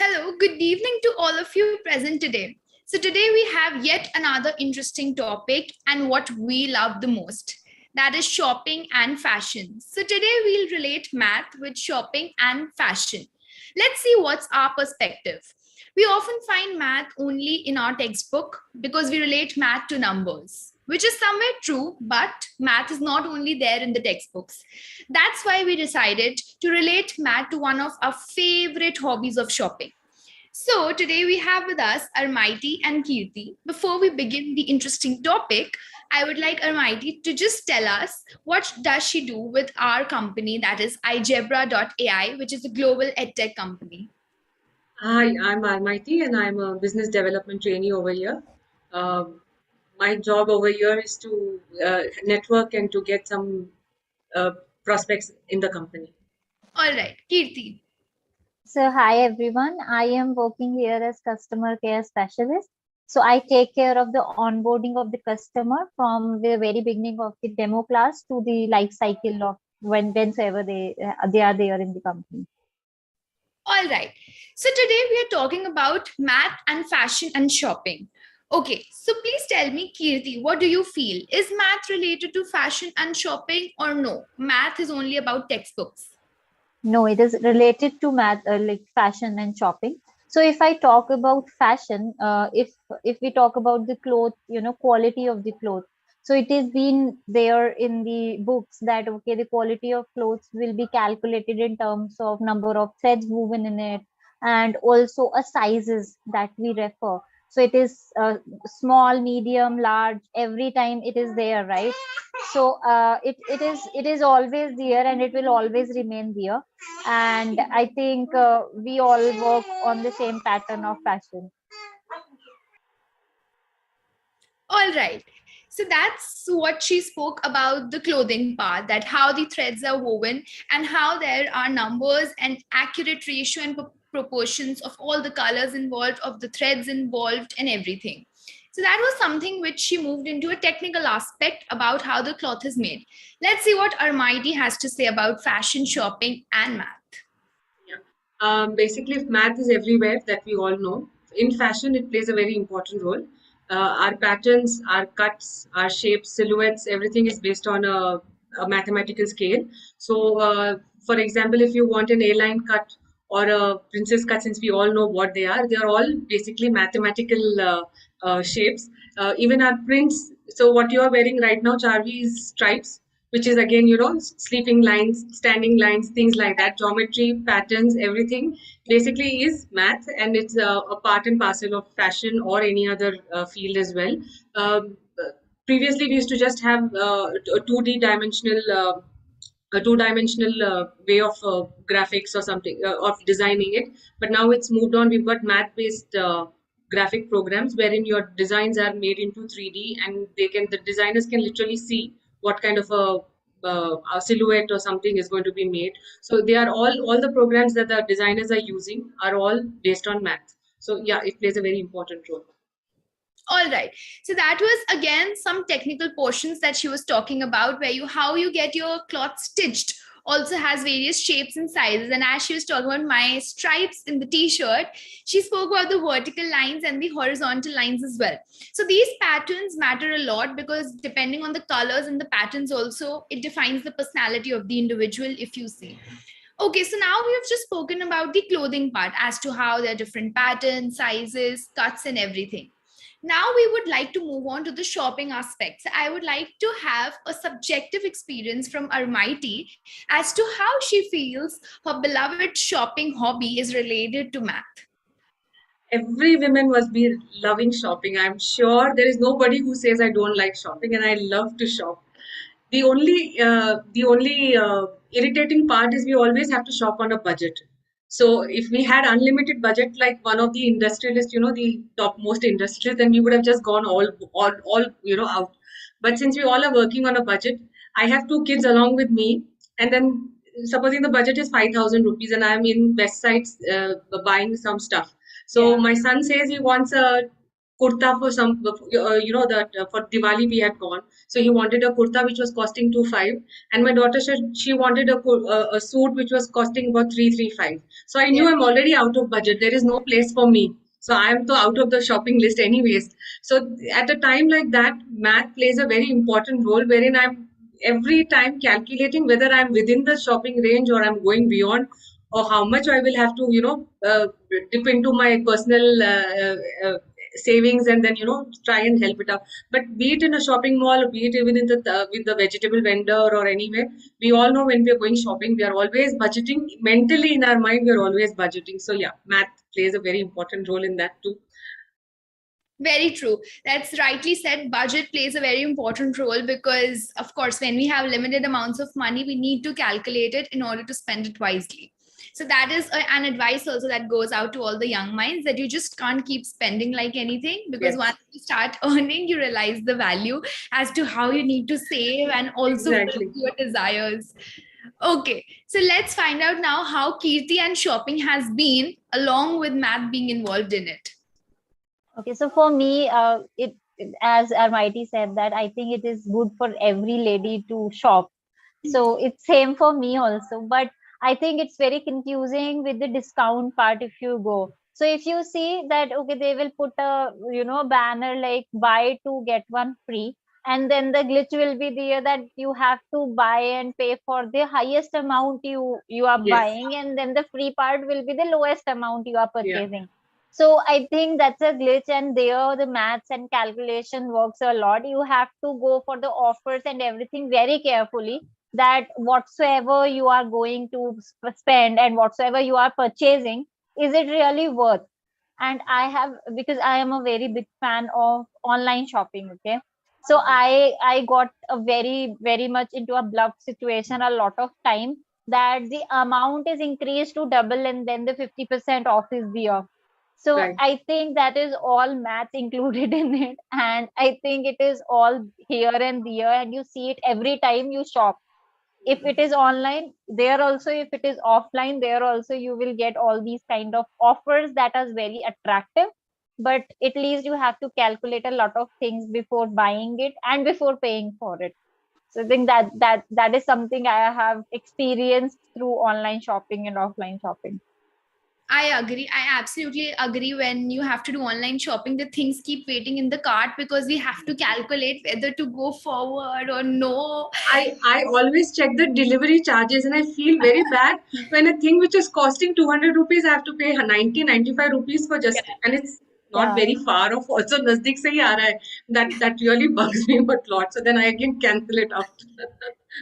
Hello, good evening to all of you present today. So, today we have yet another interesting topic and what we love the most, that is shopping and fashion. So, today we'll relate math with shopping and fashion. Let's see what's our perspective. We often find math only in our textbook because we relate math to numbers, which is somewhere true, but math is not only there in the textbooks. That's why we decided to relate math to one of our favorite hobbies of shopping. So today we have with us Armaiti and Kirti. Before we begin the interesting topic, I would like Armaiti to just tell us what does she do with our company, that is igebra.ai, which is a global edtech company. Hi, I'm Almighty and I'm a business development trainee over here. Um my job over here is to network and to get some uh, prospects in the company. All right, Kirti. So, hi everyone. I am working here as customer care specialist. So, I take care of the onboarding of the customer from the very beginning of the demo class to the life cycle of whenever they are there in the company. All right. So today we are talking about math and fashion and shopping. Okay, so please tell me, Kirti, what do you feel? Is math related to fashion and shopping or no? Math is only about textbooks. No, it is related to math, like fashion and shopping. So, if I talk about fashion, if we talk about the cloth, quality of the cloth. So it is been there in the books that okay, the quality of clothes will be calculated in terms of number of threads woven in it, and also a sizes that we refer. So it is small, medium, large. Every time it is there, right? So it is always there, and it will always remain there. And I think we all work on the same pattern of fashion. All right. So that's what she spoke about the clothing part, that how the threads are woven and how there are numbers and accurate ratio and proportions of all the colors involved, of the threads involved, and everything. So that was something which she moved into a technical aspect about how the cloth is made. Let's see what Armaiti has to say about fashion, shopping, and math. Yeah. Basically, math is everywhere that we all know. In fashion, it plays a very important role. Our patterns, our cuts, our shapes, silhouettes, everything is based on a mathematical scale. So, for example, if you want an A-line cut or a princess cut, since we all know what they are all basically mathematical shapes. Even our prints. So, what you are wearing right now, Charvi, is stripes, which is again, sleeping lines, standing lines, things like that, geometry, patterns, everything basically is math, and it's a part and parcel of fashion or any other field as well. Um, Previously, we used to just have a 2D dimensional. A two-dimensional way of graphics or something of designing it, but now it's moved on. We've got math-based graphic programs wherein your designs are made into 3D, and the designers can literally see what kind of a silhouette or something is going to be made. So they are all the programs that the designers are using are all based on math. So yeah, it plays a very important role. All right. So that was again some technical portions that she was talking about, where you how you get your cloth stitched also has various shapes and sizes. And as she was talking about my stripes in the t-shirt, she spoke about the vertical lines and the horizontal lines as well. So these patterns matter a lot because depending on the colors and the patterns also, it defines the personality of the individual, if you see. Okay, so now we have just spoken about the clothing part as to how there are different patterns, sizes, cuts, and everything. Now we would like to move on to the shopping aspects. I would like to have a subjective experience from Armaiti as to how she feels her beloved shopping hobby is related to math. Every woman must be loving shopping. I'm sure there is nobody who says I don't like shopping, and I love to shop. The only irritating part is we always have to shop on a budget. So if we had unlimited budget like one of the industrialists, the topmost industrialists, then we would have just gone all out. But since we all are working on a budget, I have two kids along with me, and then supposing the budget is 5,000 rupees, and I'm in West Sides buying some stuff. So Yeah. my son says he wants a kurta for some, that for Diwali we had gone. So he wanted a kurta which was costing 2,500, and my daughter said she wanted a suit which was costing about 335. So I knew Yeah. I'm already out of budget. There is no place for me. So I am out of the shopping list anyways. So at a time like that, math plays a very important role, wherein I'm every time calculating whether I'm within the shopping range or I'm going beyond, or how much I will have to, dip into my personal savings, and then try and help it out. But be it in a shopping mall, or be it even in the with the vegetable vendor or anywhere, we all know when we are going shopping, we are always budgeting mentally in our mind. We are always budgeting. So yeah, math plays a very important role in that too. Very true. That's rightly said. Budget plays a very important role because, of course, when we have limited amounts of money, we need to calculate it in order to spend it wisely. So that is an advice also that goes out to all the young minds, that you just can't keep spending like anything, because Yes, once you start earning, you realize the value as to how you need to save and also fulfill exactly. your desires. Okay, so let's find out now how Kirti and shopping has been along with math being involved in it. Okay, so for me, as Armighty said, that I think it is good for every lady to shop. So it's same for me also, but I think it's very confusing with the discount part if you go. So if you see that, okay, they will put a banner like buy two get one free, and then the glitch will be there that you have to buy and pay for the highest amount you are Yes. buying, and then the free part will be the lowest amount you are Yeah. purchasing. So I think that's a glitch, and there the maths and calculation works a lot. You have to go for the offers and everything very carefully, that whatsoever you are going to spend and whatsoever you are purchasing, is it really worth? And I have, because I am a very big fan of online shopping. Okay, so I got a very much into a bluff situation a lot of time, that the amount is increased to double and then the 50% off is there. So Right. I think that is all math included in it, and I think it is all here and there, and you see it every time you shop. If it is online, there also, if it is offline, there also, you will get all these kind of offers that are very attractive. But at least you have to calculate a lot of things before buying it and before paying for it. So I think that is something I have experienced through online shopping and offline shopping. I agree. I absolutely agree. When you have to do online shopping, the things keep waiting in the cart because we have to calculate whether to go forward or no. I always check the delivery charges, and I feel very bad when a thing which is costing 200 rupees, I have to pay 95 rupees for just, and it's not Yeah. very far off. Also, Nazdik se hi aa raha hai. That really bugs me a lot. So then I again cancel it out.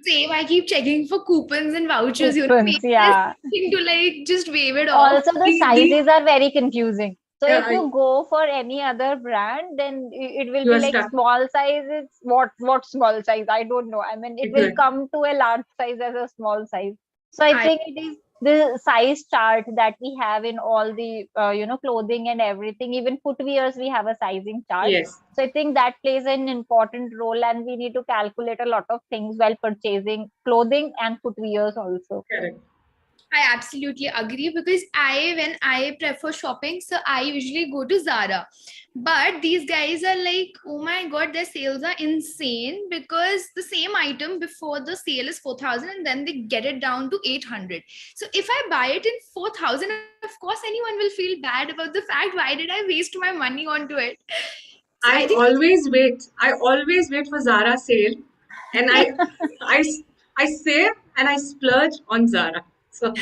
Same, I keep checking for coupons and vouchers. Coupons, Maybe there's yeah. something to like just wave it off. Also the The sizes are very confusing. So yeah, if you go for any other brand, then it will you be are like stuck. small size. It's what small size, I don't know. I mean, it will Exactly. come to a large size as a small size. So I I think it is the size chart that we have in all the clothing and everything. Even footwears, we have a sizing chart. Yes. So I think that plays an important role, and we need to calculate a lot of things while purchasing clothing and footwears also. Correct. I absolutely agree, because when I prefer shopping, so I usually go to Zara. But these guys are like, oh my god, their sales are insane, because the same item before the sale is 4,000 and then they get it down to 800. So if I buy it in 4,000, of course, anyone will feel bad about the fact, why did I waste my money onto it? So I I think always wait. I always wait for Zara sale, and I, I save and I splurge on Zara. So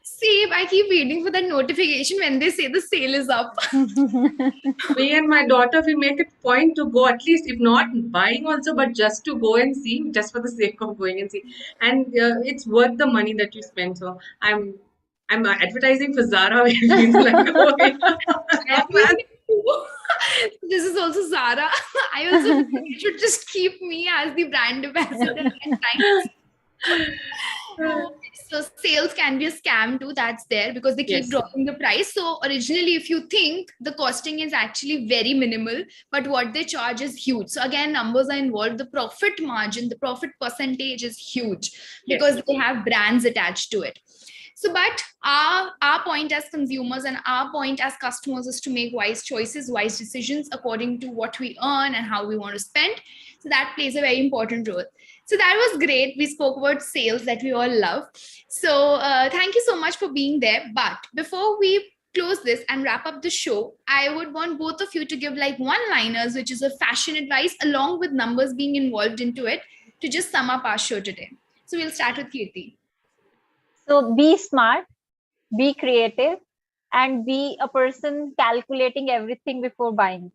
same, I keep waiting for that notification when they say the sale is up. me and my daughter, we make it point to go, at least if not buying also, but just to go and see, just for the sake of going and see. And it's worth the money that you spend. So I'm advertising for Zara whenever I go in. I'm Not doing math. it too. This is also Zara. I also think you should just keep me as the brand ambassador at times. So sales can be a scam too. That's there because they keep Yes, dropping the price. So originally, if you think, the costing is actually very minimal, but what they charge is huge. So again, numbers are involved. The profit margin, the profit percentage is huge yes, because they have brands attached to it. So, but our point as consumers and our point as customers is to make wise choices, wise decisions according to what we earn and how we want to spend. So that plays a very important role. So that was great. We spoke about sales that we all love. So thank you so much for being there. But before we close this and wrap up the show, I would want both of you to give like one-liners, which is a fashion advice along with numbers being involved into it, to just sum up our show today. So we'll start with Kirti. So be smart, be creative, and be a person calculating everything before buying.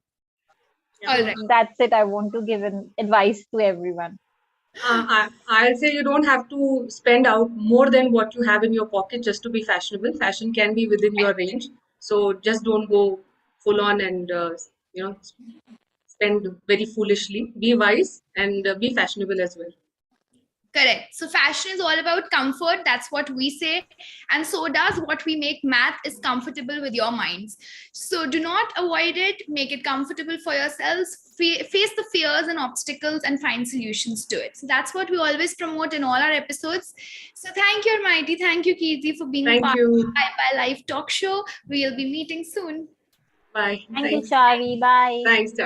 All So right. that's it. I want to give an advice to everyone. I'll say you don't have to spend out more than what you have in your pocket just to be fashionable. Fashion can be within your range, so just don't go full on and you know spend very foolishly. Be wise and be fashionable as well. Correct. So fashion is all about comfort. That's what we say. And so does what we make math is comfortable with your minds. So do not avoid it. Make it comfortable for yourselves. Face the fears and obstacles and find solutions to it. So that's what we always promote in all our episodes. So thank you, Almighty. Thank you, Kirti, for being a Thank part you. of iPi Live Talk Show. We'll be meeting soon. Bye. Thank you, Thanks. Chavi. Bye. Thanks.